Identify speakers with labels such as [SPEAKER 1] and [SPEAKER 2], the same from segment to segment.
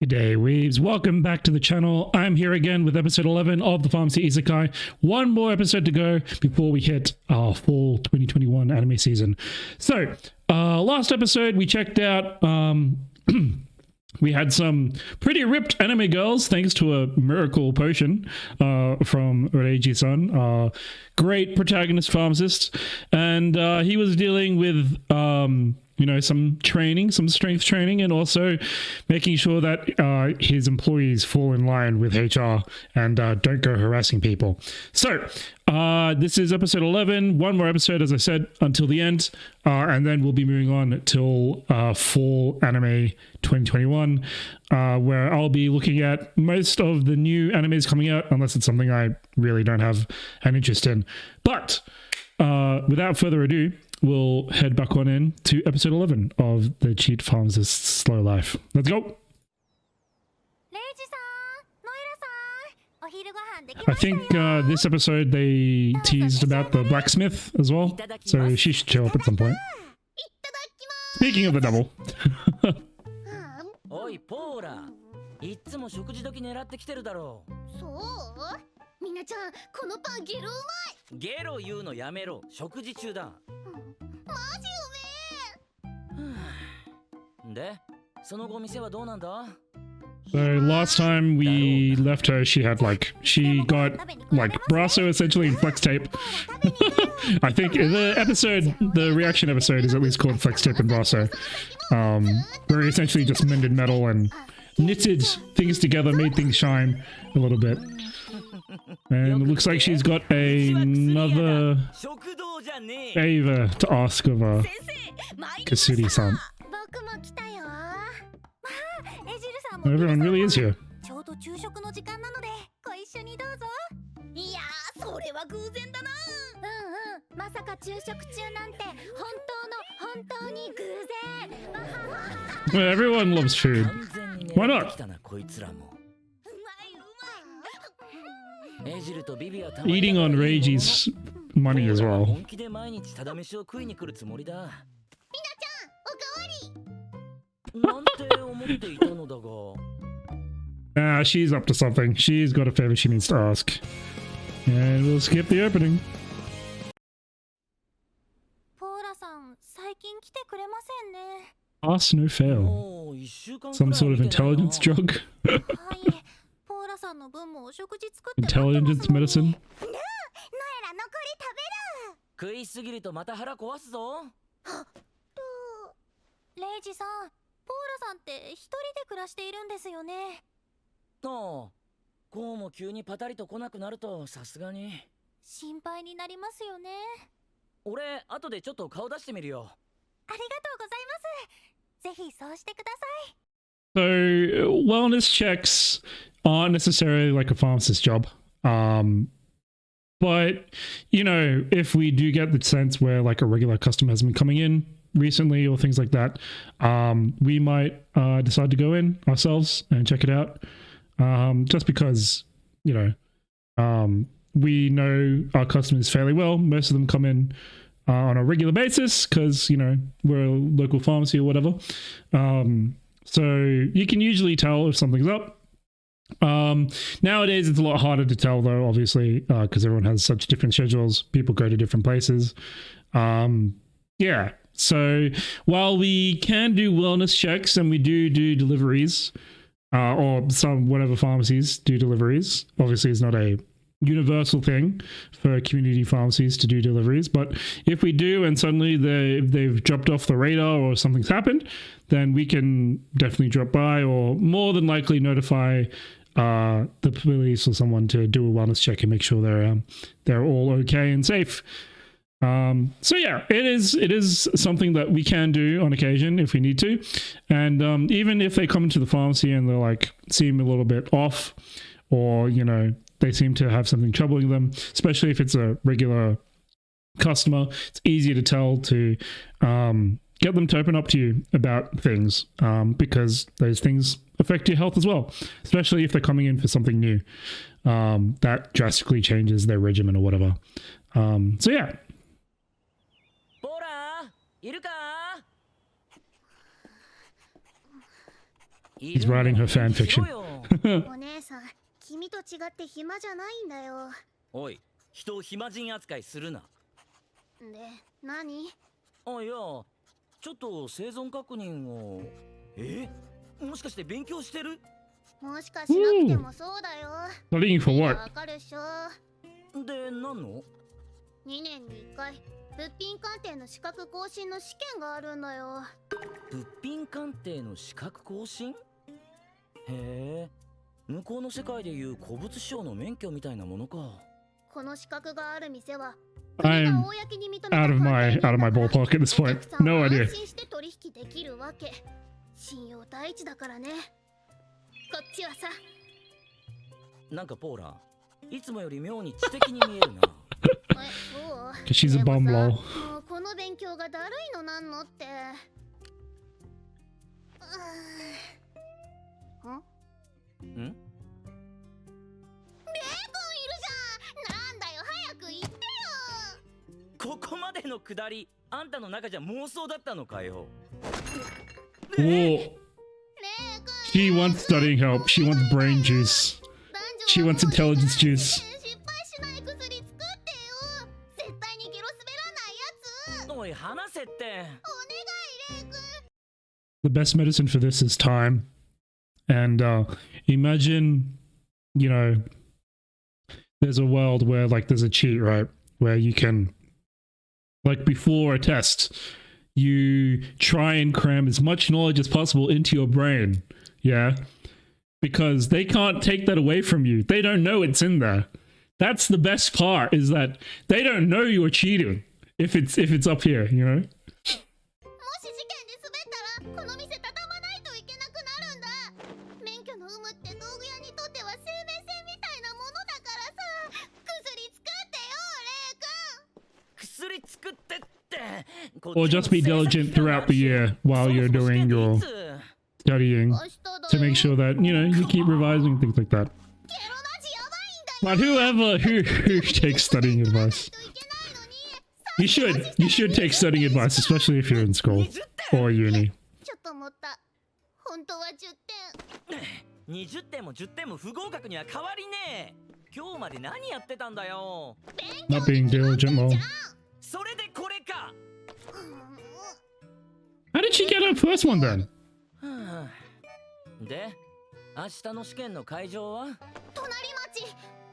[SPEAKER 1] G'day weebs, welcome back to the channel. I'm here again with episode 11 of the Pharmacy Isekai. One more episode to go before we hit our fall 2021 anime season. So, last episode we checked out, we had some pretty ripped anime girls thanks to a miracle potion from Reiji-san, great protagonist pharmacist, and he was dealing with some training, some strength training, and also making sure that his employees fall in line with HR and don't go harassing people. So this is episode 11, one more episode, as I said, until the end, and then we'll be moving on till fall anime 2021, where I'll be looking at most of the new animes coming out, unless it's something I really don't have an interest in. But without further ado, we'll head back on in to episode 11 of the Cheat Pharmacist's Slow Life. Let's go! I think this episode they teased about the blacksmith as well, so she should show up at some point. Speaking of the devil. So last time we left her, she got brasso essentially in flex tape. I think the reaction episode is at least called flex tape and brasso, where he essentially just mended metal and knitted things together, made things shine a little bit. And it looks like she's got another favor to ask of Kasuri-san. Everyone really is here. Well, everyone loves food. Why not? Eating on Reiji's money as well. She's up to something. She's got a favor she needs to ask. And we'll skip the opening. Pass, no fail. Some sort of intelligence drug? Intelligence medicine? So, wellness checks aren't necessarily like a pharmacist's job. But, if we do get the sense where like a regular customer has been coming in recently or things like that, we might decide to go in ourselves and check it out. Just because, we know our customers fairly well. Most of them come in on a regular basis because, we're a local pharmacy or whatever. So you can usually tell if something's up. Nowadays it's a lot harder to tell though, obviously, because everyone has such different schedules. People go to different places. Yeah. So while we can do wellness checks and we do deliveries, or whatever pharmacies do deliveries, obviously it's not a universal thing for community pharmacies to do deliveries, but if we do and suddenly they've dropped off the radar or something's happened, then we can definitely drop by or more than likely notify the police or someone to do a wellness check and make sure they're all okay and safe. So yeah, it is something that we can do on occasion if we need to. And even if they come into the pharmacy and they're seem a little bit off, or they seem to have something troubling them, especially if it's a regular customer, it's easier to tell to get them to open up to you about things, because those things affect your health as well, especially if they're coming in for something new that drastically changes their regimen or whatever. So yeah. He's writing her fan fiction.
[SPEAKER 2] お姉さん、君と違って暇じゃないんだよ。
[SPEAKER 3] おい、人を暇人扱いするな。
[SPEAKER 2] で、何？
[SPEAKER 3] あ、いや、ちょっと生存確認を。もしかして勉強してる？
[SPEAKER 2] もしかしなくてもそうだよ。
[SPEAKER 1] Studying for
[SPEAKER 2] わ
[SPEAKER 1] what?
[SPEAKER 2] かるっしょ。
[SPEAKER 3] で、何の？
[SPEAKER 2] 2年に1回、物品鑑定の資格更新の試験があるんだよ。
[SPEAKER 3] 物品鑑定の資格更新？へえ、向こうの世界でいう古物商の免許みたいなものか。
[SPEAKER 2] この資格がある店は、
[SPEAKER 1] I'm out of my ballpark at this point. No idea.
[SPEAKER 2] 安心して取引できるわけ。信用第一だからね。こっちはさ。
[SPEAKER 3] なんかポーラ、いつもより妙に知的に見えるな。
[SPEAKER 2] そう？
[SPEAKER 1] She's a bum lol.
[SPEAKER 2] もうこの勉強がだるいのなんのって。
[SPEAKER 3] ん？
[SPEAKER 2] レイ君いるじゃん。なんだよ、早く言ってよ。
[SPEAKER 3] ここまでのくだり、あんたの中じゃ妄想だったのかよ。
[SPEAKER 1] Oh. She wants studying help. She wants brain juice. She wants intelligence juice.
[SPEAKER 2] 失敗しない薬作ってよ。絶対にゲロ滑らないやつ。
[SPEAKER 3] おい、話せって。
[SPEAKER 2] お願い、レイ君。
[SPEAKER 1] The best medicine for this is time. And imagine, you know, there's a world where like there's a cheat, right? Where you can, like before a test, you try and cram as much knowledge as possible into your brain. Yeah. Because they can't take that away from you. They don't know it's in there. That's the best part, is that they don't know you're cheating if it's up here, you know?
[SPEAKER 2] もし事件で滑ったらこの店畳まないといけなくなるんだ。免許の有無って道具屋にとっては生命線みたいなものだからさ。薬作ってよ、レイ君。
[SPEAKER 3] 薬作ってって。
[SPEAKER 1] Or just be diligent throughout the year while you're doing your studying to make sure that, you know, you keep revising, things like that. But who takes studying advice? You should take studying advice, especially if you're in school or uni.
[SPEAKER 2] ちょっと思った。本当は10点。
[SPEAKER 3] 20点も10点も不合格には変わりねえ。今日まで何やってたんだよ。
[SPEAKER 1] Not being diligent, lol.
[SPEAKER 3] それでこれか。
[SPEAKER 1] How did she get her first one then?
[SPEAKER 3] で、明日の試験の会場は？
[SPEAKER 2] 隣町。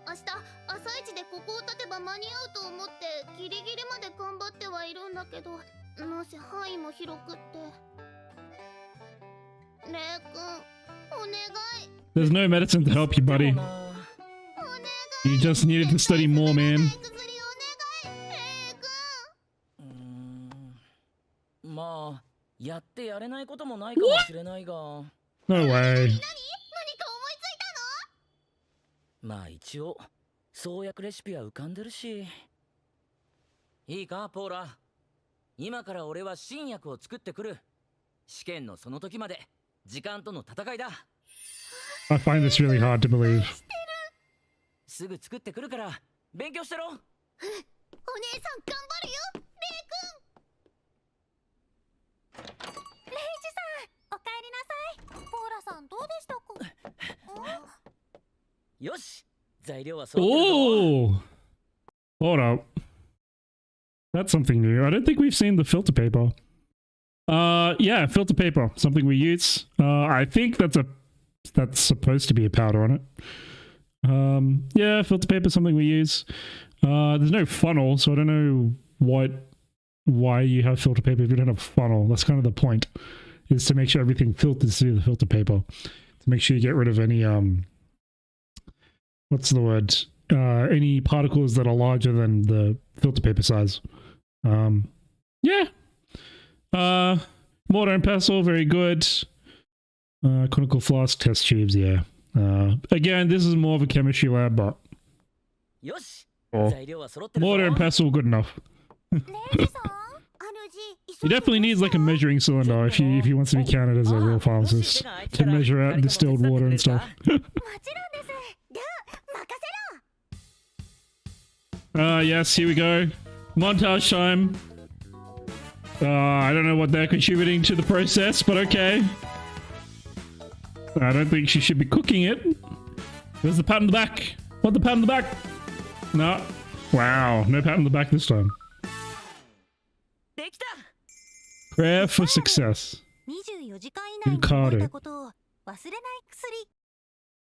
[SPEAKER 2] 明日朝一でここを立てば間に合うと思ってギリギリまで頑張ってはいるんだけど、なぜ範囲も広くって。レイ君、お願い。
[SPEAKER 1] There's no medicine to help you, buddy. You just needed to study more, man.
[SPEAKER 3] まあ、やってやれないこともないかもしれないが。
[SPEAKER 1] No way.
[SPEAKER 2] 何か思いついたの？
[SPEAKER 3] まあ一応創薬レシピは浮かんでるし。いいかポーラ、今から俺は新薬を作ってくる。試験のその時まで時間との戦いだ。
[SPEAKER 1] I find this really hard to believe.
[SPEAKER 3] すぐ作ってくるから勉強してろ。
[SPEAKER 2] お姉さん頑張るよ、レイ君。レイジさん、おかえりなさい。ポーラさんどうでしたか？
[SPEAKER 3] よし、材料は揃ってるぞ。
[SPEAKER 1] Oh, hold up. That's something new. I don't think we've seen the filter paper. Yeah, filter paper, something we use. I think that's supposed to be a powder on it. Yeah, filter paper, something we use. There's no funnel, so I don't know why you have filter paper if you don't have a funnel. That's kind of the point, is to make sure everything filters through the filter paper, to make sure you get rid of any what's the word? Any particles that are larger than the filter paper size. Yeah. Mortar and pestle, very good. Conical flask, test tubes, yeah. Again, this is more of a chemistry lab, but mortar and pestle, good enough. He definitely needs like a measuring cylinder if he wants to be counted as a real pharmacist, to measure out distilled water and stuff. Yes, here we go. Montage time. I don't know what they're contributing to the process, but okay. I don't think she should be cooking it. Where's the pat on the back? What, the pat on the back? No. Wow, no pat on the back this time.
[SPEAKER 3] できた
[SPEAKER 1] Prayer for success.
[SPEAKER 2] 24時間以内に覚えたことを忘れない薬。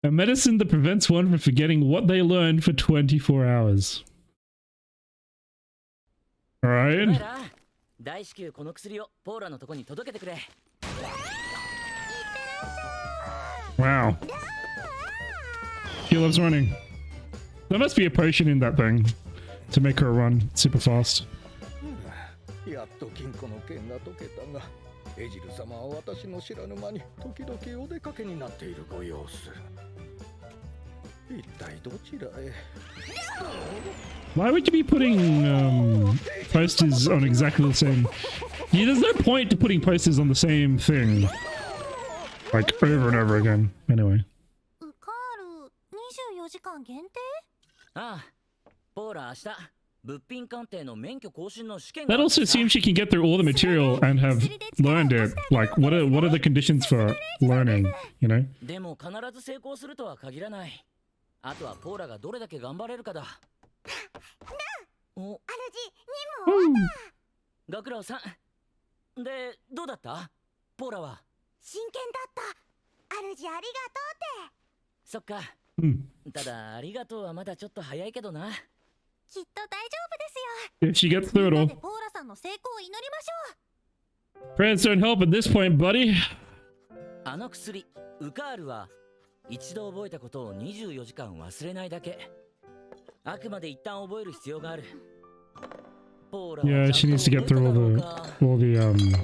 [SPEAKER 1] A medicine that prevents one from forgetting what they learned for 24 hours.
[SPEAKER 3] お前
[SPEAKER 1] Alright.
[SPEAKER 3] ら大至急この薬をポーラのとこに届けてくれ
[SPEAKER 1] Wow. She loves running. There must be a potion in that thing to make her run super fast.
[SPEAKER 4] やっと金庫の件が解けたが、エジル様は私の知らぬ間に時々お出かけになっているご様子。一体どちらへ？
[SPEAKER 1] Why would you be putting posters on exactly the same? Yeah, there's no point to putting posters on the same thing. Like over and over again. Anyway.
[SPEAKER 2] ウカール24時間限定？
[SPEAKER 3] ああポーラ明日物品鑑定の免許更新の試験
[SPEAKER 1] That also seems she can get through all the material and have learned it. Like, what are the conditions for learning, you know?
[SPEAKER 3] でも必ず成功するとは限らないあとはポーラがどれだけ頑張れるかだお
[SPEAKER 2] 主任務
[SPEAKER 3] ご苦労さんでどうだったポーラは
[SPEAKER 2] 真剣だった主ありがとうって
[SPEAKER 3] そっか
[SPEAKER 1] Hmm.
[SPEAKER 3] ただありがとうはまだちょっと早いけどな
[SPEAKER 2] きっと大丈夫ですよ
[SPEAKER 1] If she gets through it
[SPEAKER 2] みん
[SPEAKER 1] all.
[SPEAKER 2] なでポーラさんの成功を祈りましょう
[SPEAKER 1] Prayers don't help at this point, buddy.
[SPEAKER 3] あの薬ウカールは一度覚えたことを24時間忘れないだけあくまで一旦覚える必要があるポーラは
[SPEAKER 1] Yeah,
[SPEAKER 3] ち
[SPEAKER 1] she
[SPEAKER 3] ゃん
[SPEAKER 1] needs to
[SPEAKER 3] と
[SPEAKER 1] get
[SPEAKER 3] 覚え
[SPEAKER 1] through
[SPEAKER 3] た
[SPEAKER 1] all
[SPEAKER 3] だろう
[SPEAKER 1] the
[SPEAKER 3] か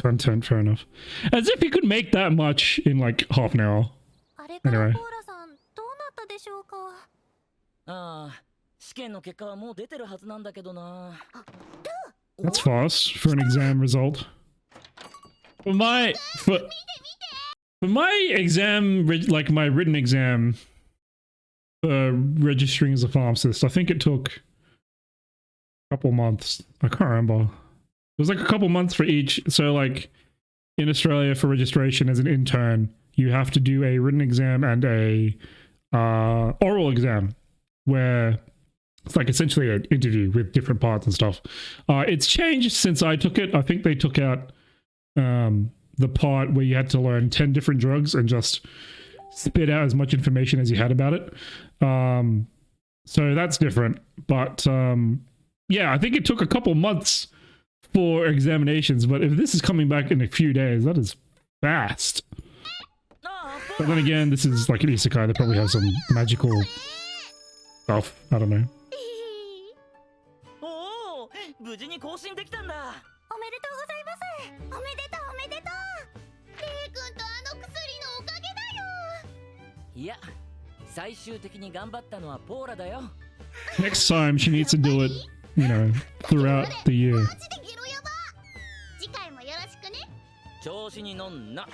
[SPEAKER 1] content, fair enough. As if you could make that much in like half an hour.
[SPEAKER 2] あれから
[SPEAKER 1] Anyway.
[SPEAKER 2] ポーラさんどうなったでしょうか
[SPEAKER 3] ああ試験の結果はもう出てるはずなんだけどな
[SPEAKER 1] That's fast for an exam result. For my exam, like my written exam, registering as a pharmacist, I think it took a couple months. I can't remember. It was like a couple months for each. So like in Australia for registration as an intern, you have to do a written exam and a oral exam where it's like essentially an interview with different parts and stuff. It's changed since I took it. I think they took out the part where you had to learn 10 different drugs and just spit out as much information as you had about it. So that's different. But yeah, I think it took a couple months for examinations. But if this is coming back in a few days, that is fast. But then again, this is like an isekai. They probably have some magical stuff. I don't know.
[SPEAKER 3] おお無事に更新できたんだ
[SPEAKER 2] おめでとうございますおめでとうおめでとうレイ君とあの薬のおかげだよ
[SPEAKER 3] いや最終的に頑張ったのはポーラだよ
[SPEAKER 1] Next time, she needs to do it, you know, throughout the year.
[SPEAKER 2] マジでゲロヤバ次回もよろしくね
[SPEAKER 3] 調子に乗んな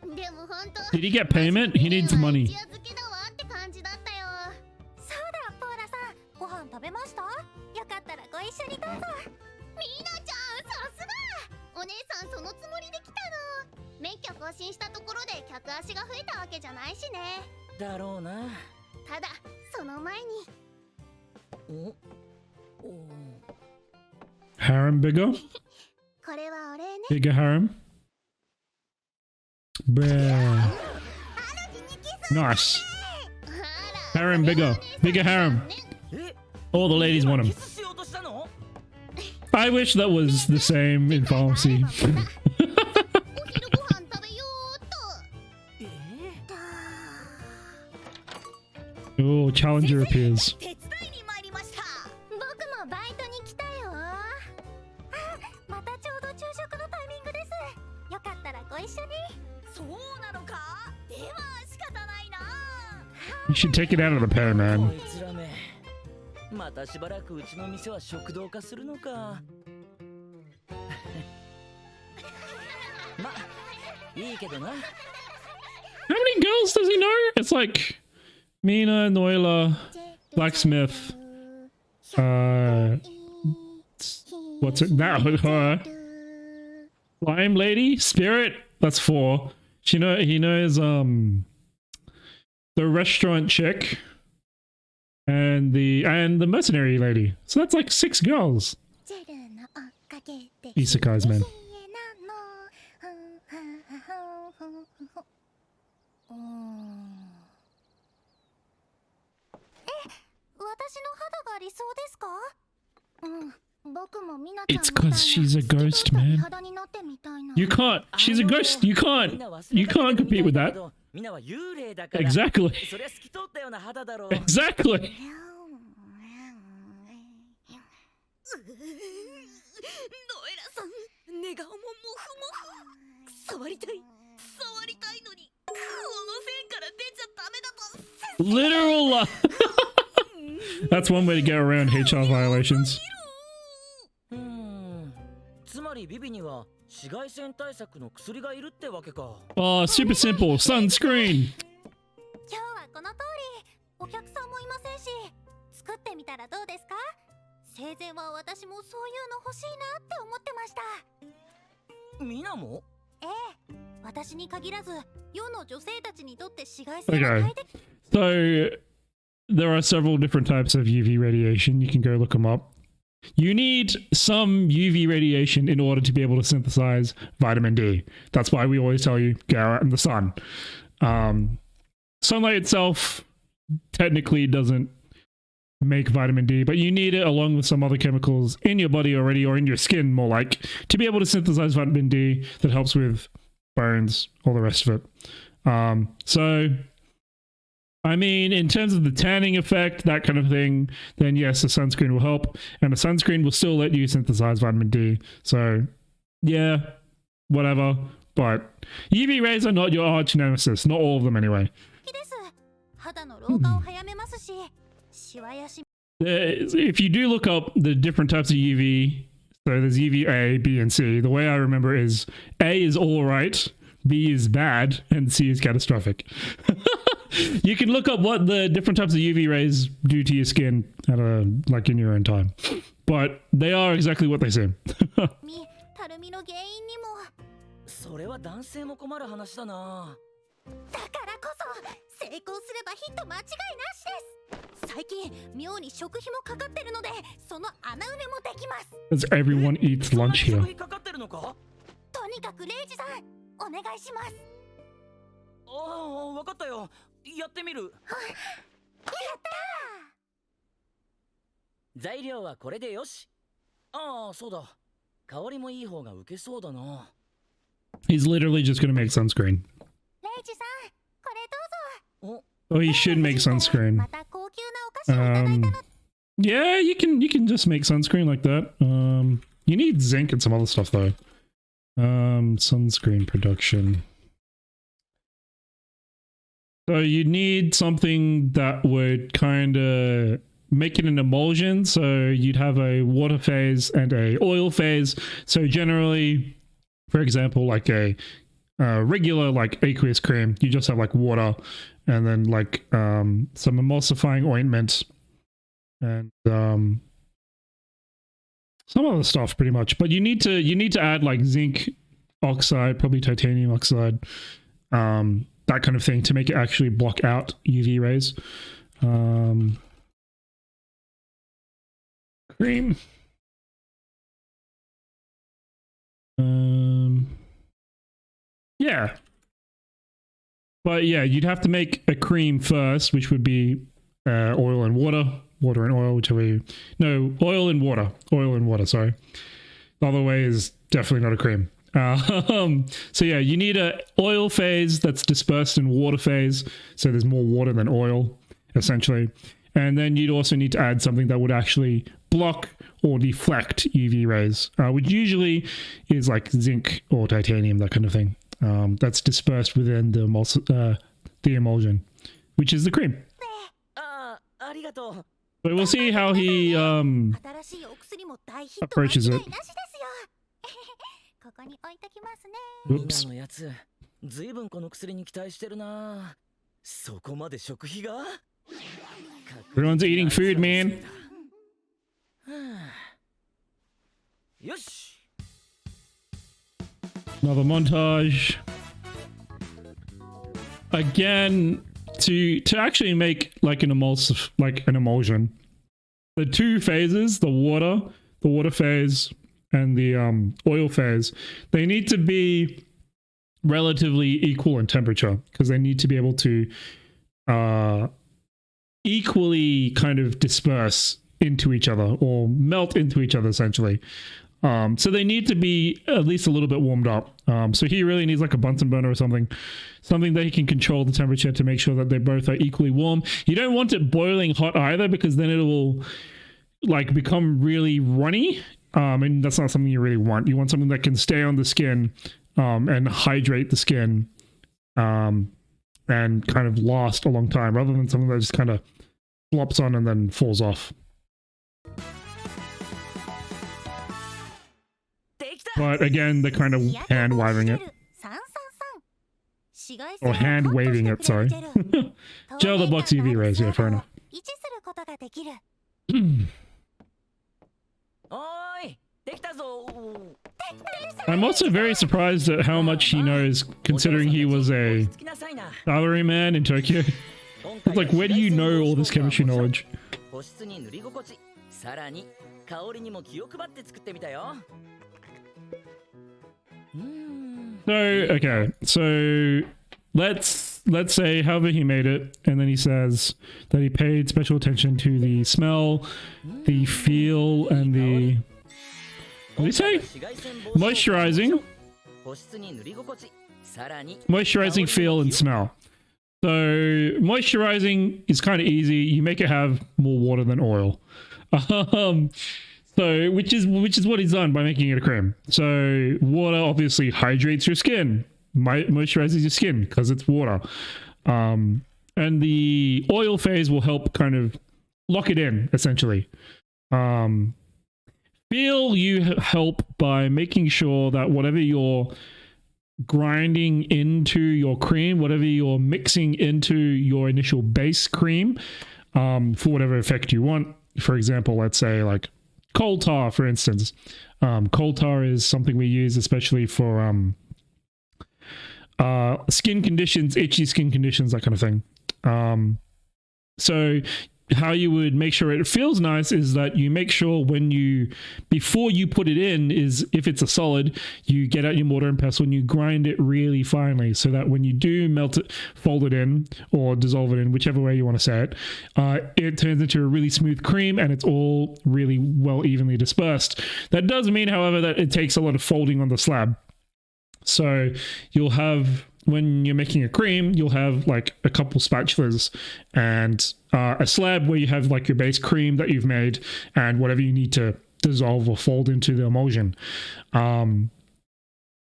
[SPEAKER 2] でも本当
[SPEAKER 1] Did he get payment? He needs money.
[SPEAKER 2] 一夜漬けだわって感じだったよそうだポーラさんご飯食べましたよかったらご一緒にどうぞみなちゃんさすがお姉さんそのつもりで来たの免許更新したところで客足が増えたわけじゃないしね
[SPEAKER 3] だろうな
[SPEAKER 2] ただその前に
[SPEAKER 3] おお
[SPEAKER 1] Harem bigger?
[SPEAKER 2] これはお礼ね
[SPEAKER 1] Bigger harem? Bruh. Nice. Harem bigger. Bigger harem.
[SPEAKER 3] え
[SPEAKER 1] All the ladies want
[SPEAKER 3] キ
[SPEAKER 1] him.
[SPEAKER 3] スしようとしたの
[SPEAKER 1] I wish that was the same in pharmacy.
[SPEAKER 2] お昼ご飯食べようっと
[SPEAKER 3] え
[SPEAKER 1] Oh, Challenger appears.
[SPEAKER 2] 手伝いに参りました僕もバイトに来たよあまたちょうど昼食のタイミングですよかったらご一緒にそうなのかでは仕方ないな
[SPEAKER 1] You should take it out of the pair,
[SPEAKER 3] こ
[SPEAKER 1] man.
[SPEAKER 3] いつらめまたしばらくうちの店は食堂化するのかまいいけどな
[SPEAKER 1] How many girls does he know? It's like Mina, Noila, Blacksmith, what's it now? Her, Lime Lady, Spirit, That's 4. He knows the restaurant chick and the mercenary lady. So that's like 6 girls.
[SPEAKER 2] ジェルの追っかけて
[SPEAKER 1] Isekai's men.
[SPEAKER 2] 私の肌が理想ですか？うん、僕もみなちゃん
[SPEAKER 1] It's cause she's a ghost, man. You can't. She's a ghost. You can't compete with that.
[SPEAKER 3] みんなは幽霊だから。
[SPEAKER 1] Exactly.
[SPEAKER 3] そりゃ透き通ったような肌だろう。
[SPEAKER 1] Exactly.
[SPEAKER 2] ノエラさん、寝顔もモフモフ。触りたいのに、この線から出ちゃダメだと。
[SPEAKER 1] Literal. That's one way to get around HR violations.
[SPEAKER 3] つまりビビには紫外線対策の薬がいるってわけか。
[SPEAKER 1] Oh, super simple. Sunscreen.
[SPEAKER 2] 今日はこの通り、お客さんもいませんし、作ってみたらどうですか？生前は私もそういうの欲しいなって思ってました。
[SPEAKER 3] みなも？
[SPEAKER 2] ええ、私に限らず、世の女性たちにとって紫外線は大敵。
[SPEAKER 1] So there are several different types of UV radiation. You can go look them up. You need some UV radiation in order to be able to synthesize vitamin D. That's why we always tell you, go out in the sun. Sunlight itself technically doesn't make vitamin D, but you need it along with some other chemicals in your body already, or in your skin more like, to be able to synthesize vitamin D that helps with bones, all the rest of it. So I mean, in terms of the tanning effect, that kind of thing, then yes, the sunscreen will help, and the sunscreen will still let you synthesize vitamin D. So, yeah, whatever. But UV rays are not your arch nemesis, not all of them anyway. If you do look up the different types of UV, so there's UVA, B, and C. The way I remember it is A is all right, B is bad, and C is catastrophic. You can look up what the different types of UV rays do to your skin at like in your own time, but they are exactly what they seem.
[SPEAKER 2] たるみの原因にも。
[SPEAKER 3] それは男性も困る話だな。
[SPEAKER 2] だからこそ成功すればヒット間違いなしです。最近妙に食費もかかってるので、その穴埋めもできます。
[SPEAKER 1] Because everyone eats lunch here.
[SPEAKER 3] 食費かかってるのか？
[SPEAKER 2] とにかくレイジさん、お願いします。
[SPEAKER 3] ああ、わかったよ。やってみる。や
[SPEAKER 2] った
[SPEAKER 3] ー。材料はこれでよし。ああ、そうだ。香りもいい方が受けそうだな。
[SPEAKER 1] He's literally just gonna make sunscreen.
[SPEAKER 2] レイジさん、これどうぞ。
[SPEAKER 1] Oh, he should make sunscreen.
[SPEAKER 2] また高級なお菓子をいただいたの。
[SPEAKER 1] Yeah, you can just make sunscreen like that. You need zinc and some other stuff though. Sunscreen production. So you need something that would kind of make it an emulsion. So you'd have a water phase and a oil phase. So generally, for example, like a regular like aqueous cream, you just have like water and then like some emulsifying ointment and some other stuff pretty much. But you need to add like zinc oxide, probably titanium oxide, that kind of thing to make it actually block out UV rays. Cream. Yeah. But yeah, you'd have to make a cream first, which would be oil and water. Water and oil, whichever you... No, oil and water. Oil and water, sorry. The other way is definitely not a cream. So yeah, you need a oil phase that's dispersed in water phase. So there's more water than oil, essentially. And then you'd also need to add something that would actually block or deflect UV rays, which usually is like zinc or titanium, that kind of thing. That's dispersed within the emulsion, which is the cream. But we'll see how he approaches it. Oops. Everyone's eating food, man. Another montage. again, to actually make like an emulsion, the two phases, the water phase and the oil phase, they need to be relatively equal in temperature because they need to be able to equally kind of disperse into each other or melt into each other essentially. So they need to be at least a little bit warmed up. So he really needs like a Bunsen burner or something that he can control the temperature to make sure that they both are equally warm. You don't want it boiling hot either because then it will like become really runny. And that's not something you really want. You want something that can stay on the skin and hydrate the skin and kind of last a long time rather than something that just kind of flops on and then falls off. But again, they're kind of hand waving it. Or hand waving it, sorry. Gel the box UV rays, yeah, fair enough. I'm also very surprised at how much he knows, considering he was a salaryman in Tokyo. It's like, where do you know all this chemistry knowledge? So, okay, so let's say however he made it, and then he says that he paid special attention to the smell, the feel, and the... What did he say? Moisturizing, feel, and smell. So moisturizing is kind of easy. You make it have more water than oil. So which is what he's done by making it a cream. So water obviously hydrates your skin, moisturizes your skin because it's water. And the oil phase will help kind of lock it in, essentially. Feel you help by making sure that whatever you're grinding into your cream, whatever you're mixing into your initial base cream, for whatever effect you want. For example, let's say like coal tar, for instance. Coal tar is something we use especially for skin conditions, itchy skin conditions, that kind of thing. So how you would make sure it feels nice is that you make sure before you put it in, is if it's a solid, you get out your mortar and pestle and you grind it really finely so that when you do melt it, fold it in or dissolve it in, whichever way you want to say it, it turns into a really smooth cream and it's all really well evenly dispersed. That does mean, however, that it takes a lot of folding on the slab. So you'll have, when you're making a cream, you'll have like a couple spatulas and a slab where you have like your base cream that you've made and whatever you need to dissolve or fold into the emulsion.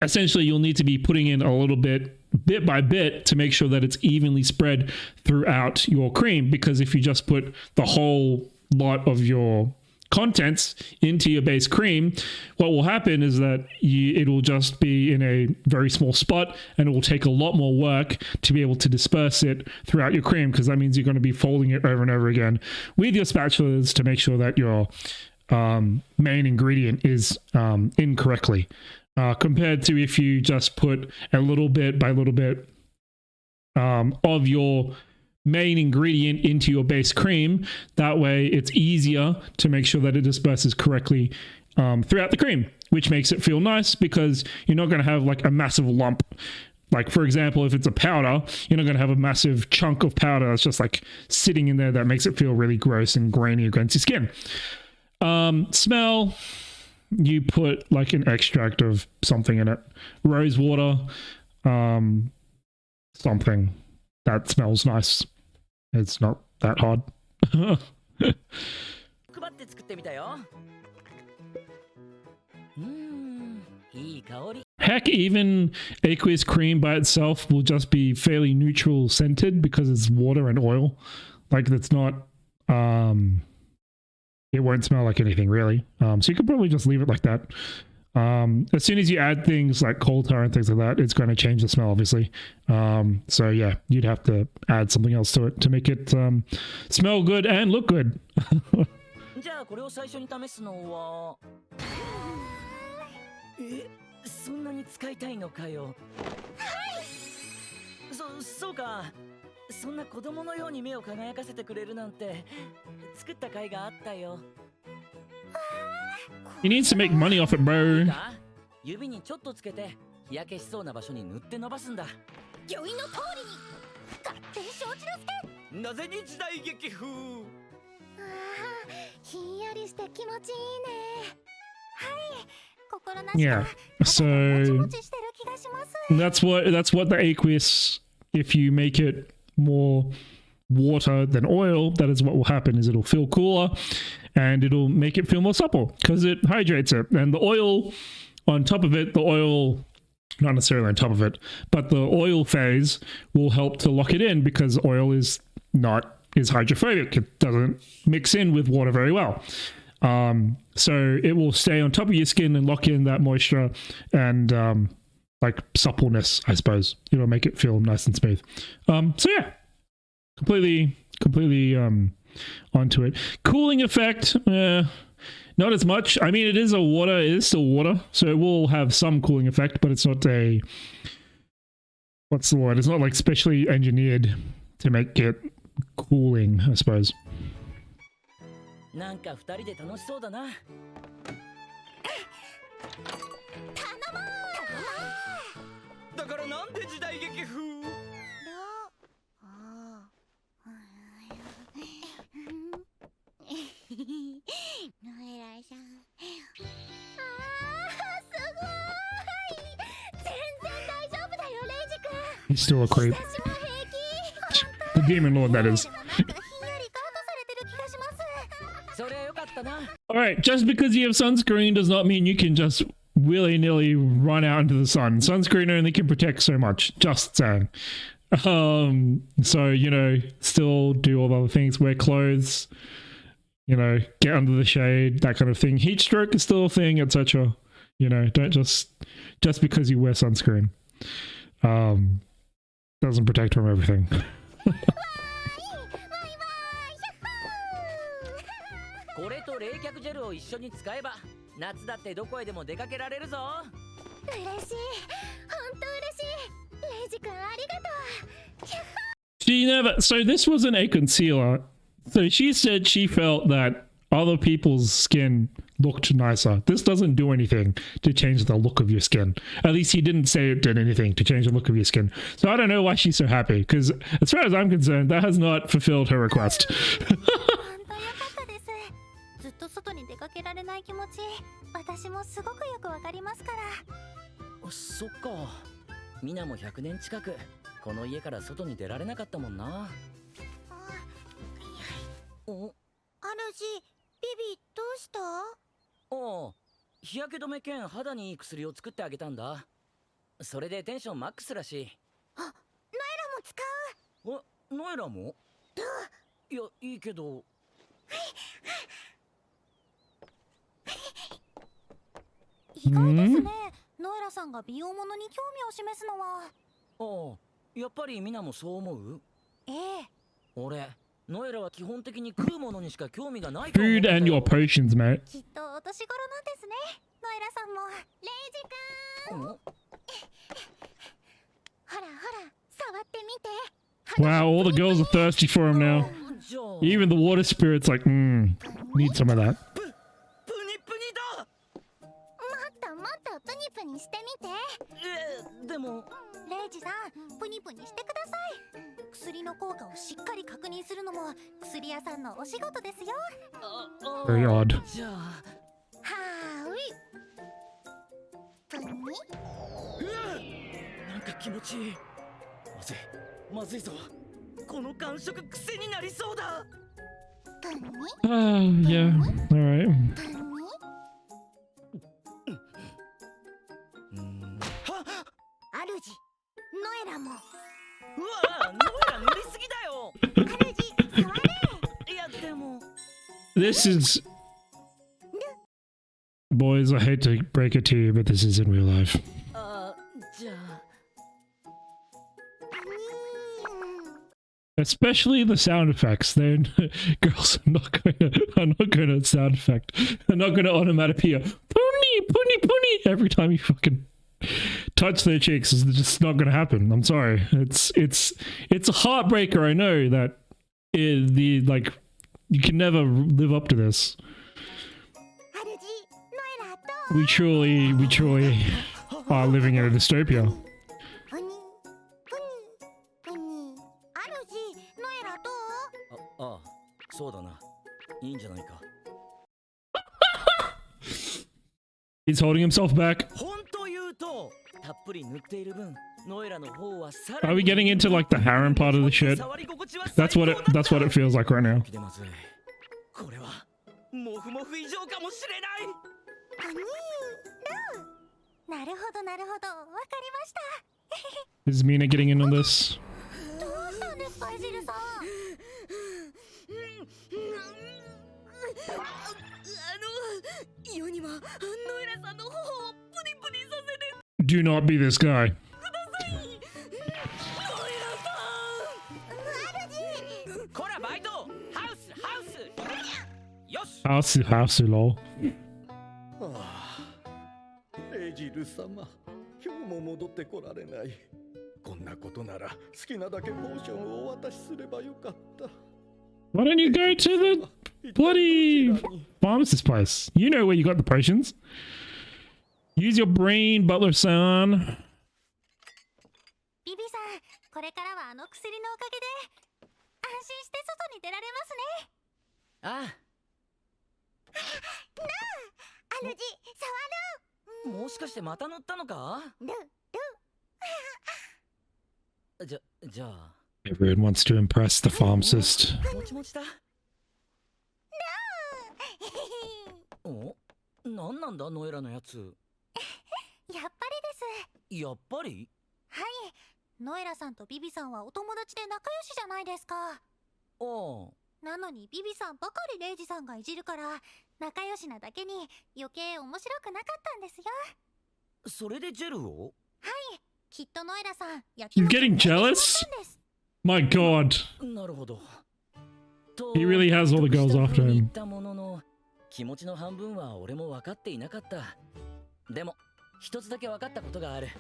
[SPEAKER 1] Essentially, you'll need to be putting in a little bit by bit to make sure that it's evenly spread throughout your cream, because if you just put the whole lot of your contents into your base cream, what will happen is that it will just be in a very small spot and it will take a lot more work to be able to disperse it throughout your cream, because that means you're going to be folding it over and over again with your spatulas to make sure that your main ingredient is in correctly, compared to if you just put a little bit by little bit of your main ingredient into your base cream. That way it's easier to make sure that it disperses correctly throughout the cream, which makes it feel nice because you're not going to have like a massive lump. Like, for example, if it's a powder, you're not going to have a massive chunk of powder that's just like sitting in there that makes it feel really gross and grainy against your skin. Smell, you put like an extract of something in it, rose water, something that smells nice. It's not that hard. Heck, even aqueous cream by itself will just be fairly neutral scented because it's water and oil. Like, that's not it won't smell like anything really. So you could probably just leave it like that. As soon as you add things like coal tar and things like that, it's going to change the smell, obviously. So yeah, you'd have to add something else to it to make it smell good and look good.
[SPEAKER 3] そうか。そんな子供のように目を輝かせてくれるなんて作った甲斐があったよ。
[SPEAKER 1] He needs to make money off it,
[SPEAKER 3] いい
[SPEAKER 1] bro.
[SPEAKER 3] か、指にちょっとつけて日焼けしそうな場所に塗って伸ばすんだ。
[SPEAKER 2] 御意の通りに勝手に承知の助。
[SPEAKER 3] なぜに時代劇風。
[SPEAKER 2] ひんやりして気持ちいいね。はい、心なし
[SPEAKER 1] Yeah.
[SPEAKER 2] か
[SPEAKER 1] So
[SPEAKER 2] もちもちしてる気がします。
[SPEAKER 1] that's what the aqueous, if you make it more water than oil, that is what will happen, is it'll feel cooler and it'll make it feel more supple because it hydrates it. And the oil on top of it, the oil, not necessarily on top of it, but the oil phase will help to lock it in because oil is hydrophobic. It doesn't mix in with water very well. So it will stay on top of your skin and lock in that moisture and like suppleness, I suppose. It'll make it feel nice and smooth. So yeah, completely onto it. Cooling effect, not as much. I mean, it is still water, so it will have some cooling effect, but it's not what's the word? It's not like specially engineered to make it cooling, I suppose.
[SPEAKER 3] なんか二人で楽しそうだな。だからなんで時代劇風。
[SPEAKER 2] ノエラさん。すごい。全然大丈夫だよ、レイジ君。
[SPEAKER 1] He's still a creep.
[SPEAKER 2] 私も平気。
[SPEAKER 1] The demon lord, that is.
[SPEAKER 2] なんかひんやりガードされてる気がします。
[SPEAKER 3] そりゃよかったな。
[SPEAKER 1] Alright, just because you have sunscreen does not mean you can just willy-nilly run out into the sun. Sunscreen only can protect so much, just saying. So, you know, still do all the other things, wear clothes, you know, get under the shade, that kind of thing. Heat stroke is still a thing, etc. You know, don't just because you wear sunscreen. Doesn't protect from everything.
[SPEAKER 3] これと冷却ジェルを一緒に使えば夏だってどこへでも出かけられるぞ。
[SPEAKER 2] 嬉しい。本当嬉しい。レイジ君ありがとう。
[SPEAKER 1] So this wasn't a concealer. So she said she felt that other people's skin looked nicer. This doesn't do anything to change the look of your skin. At least he didn't say it did anything to change the look of your skin. So I don't know why she's so happy, because as far as I'm concerned, that has not fulfilled her request.
[SPEAKER 2] 本当よかったです。ずっと外に出かけられない気持ち、私もすごくよくわかりますから。
[SPEAKER 3] そっか。みなも100年近くこの家から外に出られなかったもんな。お、
[SPEAKER 2] 主、ビビどうした？
[SPEAKER 3] おう、日焼け止め兼肌にいい薬を作ってあげたんだ。それでテンションマックスらしい。
[SPEAKER 2] あ、ノエラも使う。
[SPEAKER 3] ノエラも？いや、いいけど。
[SPEAKER 2] 意外ですね。ノエラさんが美容物に興味を示すのは。
[SPEAKER 3] ああ、やっぱりみなもそう思う？
[SPEAKER 2] ええ。
[SPEAKER 3] 俺、ノエラは基本的に食うものにしか興味がないと思う
[SPEAKER 1] Food
[SPEAKER 3] んだよ。
[SPEAKER 1] and your potions, mate.
[SPEAKER 2] きっとお年頃なんですね。ノエラさんも。レイジ君。ほらほら、触ってみて。
[SPEAKER 1] Wow, all the girls are thirsty for him now.
[SPEAKER 3] じゃあ
[SPEAKER 1] Even the water spirit's like, need some of that.
[SPEAKER 3] プニプニだ。
[SPEAKER 2] もっとプニプニしてみて。
[SPEAKER 3] でも
[SPEAKER 2] レイジさん、プニプニしてください。薬の効果をしっかり確認するのも薬屋さんのお仕事ですよ。
[SPEAKER 1] Very odd.
[SPEAKER 3] じゃあ
[SPEAKER 2] はーい。プニ。
[SPEAKER 3] なんか気持ちいい。まずいぞ。この感触癖になりそうだ。
[SPEAKER 2] プニ。
[SPEAKER 1] Yeah, alright.
[SPEAKER 2] プニ。主、ノエラも。
[SPEAKER 3] うわ、ノエラ塗りすぎだよ。
[SPEAKER 2] 主、触れ。
[SPEAKER 3] いやでも。
[SPEAKER 1] This is... Boys, I hate to break it to you, but this is in real life.
[SPEAKER 3] じゃあ。
[SPEAKER 1] Especially the sound effects. Then girls are not going to sound effect. They're not going to automatically hear puni every time you fucking touch their cheeks is just not going to happen. I'm sorry. It's a heartbreaker. I know that you can never live up to this. We truly are living in a dystopia.
[SPEAKER 3] ああ、そうだな。いいんじゃないか。
[SPEAKER 1] He's holding himself back.
[SPEAKER 3] 本当言うと、たっぷり塗っている分、ノエラの方はさ
[SPEAKER 1] Are we getting into like the harem part of the shit? That's what it feels like right now.
[SPEAKER 3] これはモフモフ以上かもしれない。
[SPEAKER 2] なるほどなるほど、わかりました。
[SPEAKER 1] Is Mina getting in on this?
[SPEAKER 2] どうしたんですか、エジルさん。
[SPEAKER 3] 世にはノエラさんの頬をプニプニさせて
[SPEAKER 1] Do not be this guy.
[SPEAKER 3] ください。ノエラさん。こらバイト、ハウスハウス。よし。
[SPEAKER 1] House lol.
[SPEAKER 4] エジル様、今日も戻ってこられない。こんなことなら好きなだけポーションをお渡しすればよかった。
[SPEAKER 1] Why don't you go to the bloody pharmacist place? You know where you got the potions. Use your brain, Butler-san.
[SPEAKER 2] ビビさん、これからはあの薬のおかげで安心して外に出られますね。
[SPEAKER 3] ああ。
[SPEAKER 2] なあ、主触る。
[SPEAKER 3] もしかしてまた塗ったのか？じゃあ。
[SPEAKER 1] Everyone wants to impress the pharmacist.
[SPEAKER 3] もちもちだ。お、なんなんだノエラのやつ。
[SPEAKER 2] やっぱりです。
[SPEAKER 3] やっぱり？
[SPEAKER 2] はい、ノエラさんとビビさんはお友達で仲良しじゃないですか。
[SPEAKER 3] ああ。
[SPEAKER 2] なのにビビさんばかりレイジさんがいじるから仲良しなだけに余計面白くなかったんですよ。
[SPEAKER 3] それでジェルを？
[SPEAKER 2] はい、きっとノエラさん焼き
[SPEAKER 1] He's
[SPEAKER 2] もち
[SPEAKER 1] getting
[SPEAKER 2] を焼いてしまったん
[SPEAKER 1] jealous?
[SPEAKER 2] です。
[SPEAKER 1] My god.
[SPEAKER 3] なるほど。
[SPEAKER 1] He really has all the girls after him.
[SPEAKER 3] 言ったものの気持ちの半分は俺も分かっていなかった。でも一つだけ分かったことがある。
[SPEAKER 2] レ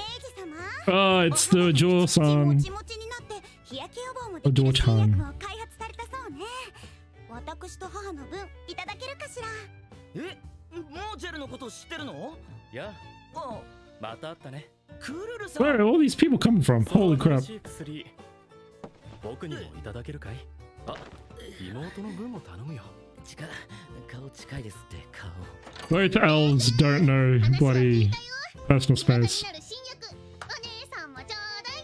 [SPEAKER 2] イジ様。
[SPEAKER 1] Oh, it's the Joe-san.
[SPEAKER 2] もちもちになって日焼け予防もできる新薬を開発されたそうね。私と母の分いただけるかしら。
[SPEAKER 3] え、もうジェルのこと知ってるの？
[SPEAKER 5] いや、
[SPEAKER 3] あ、
[SPEAKER 5] またあったね。
[SPEAKER 3] クルルさん。
[SPEAKER 1] Where are all these people coming from? Holy crap.
[SPEAKER 5] 薬、僕にもいただけるかい？あ、妹の分も頼むよ。
[SPEAKER 3] 顔近いですって顔。
[SPEAKER 1] Both elves don't know bloody personal space.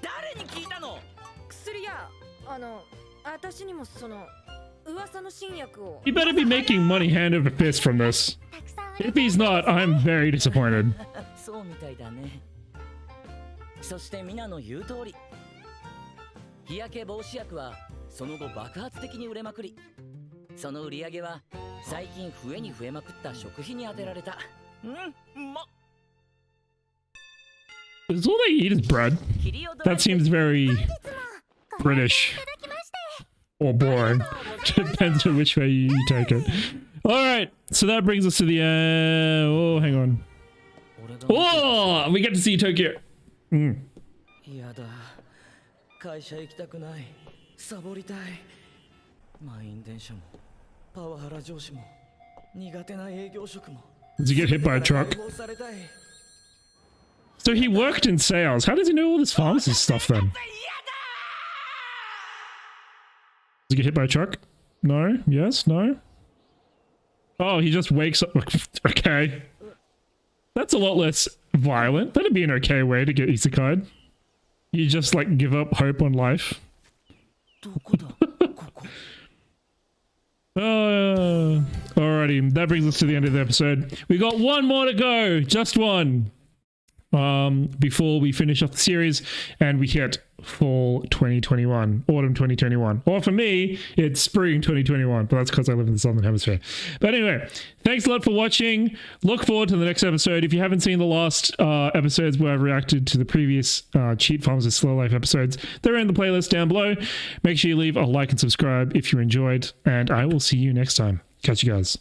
[SPEAKER 3] 誰に聞いたの？
[SPEAKER 6] 薬や私にもその噂の新薬を。
[SPEAKER 1] He better be making money hand over fist from this. If he's not, I'm very disappointed.
[SPEAKER 3] そうみたいだね。そしてミナの言う通り、日焼け防止薬はその後爆発的に売れまくり、その売り上げは最近増えに増えまくった食費に充てられた。
[SPEAKER 1] Is all they eat is bread? That seems very British or boring. Depends on which way you take it. Alright, so that brings us to the oh, hang on. Oh, we get to see Tokyo.
[SPEAKER 3] やだ、会社行きたくない、サボりたい。満員電車もパワハラ上司も苦手な営業職も。
[SPEAKER 1] Does he get hit by a truck? So he worked in sales. How does he know all this pharmacist stuff then? Does he get hit by a truck? No? Yes? No? Oh, he just wakes up. Okay. That's a lot less violent. That'd be an okay way to get isekai'd. You just like give up hope on life. Alrighty, that brings us to the end of the episode. We got one more to go, just one. Before we finish off the series and we hit fall 2021, autumn 2021. Or for me, it's spring 2021, but that's because I live in the Southern Hemisphere. But anyway, thanks a lot for watching. Look forward to the next episode. If you haven't seen the last episodes where I've reacted to the previous Cheat Pharmacist Slow Life episodes, they're in the playlist down below. Make sure you leave a like and subscribe if you enjoyed, and I will see you next time. Catch you guys.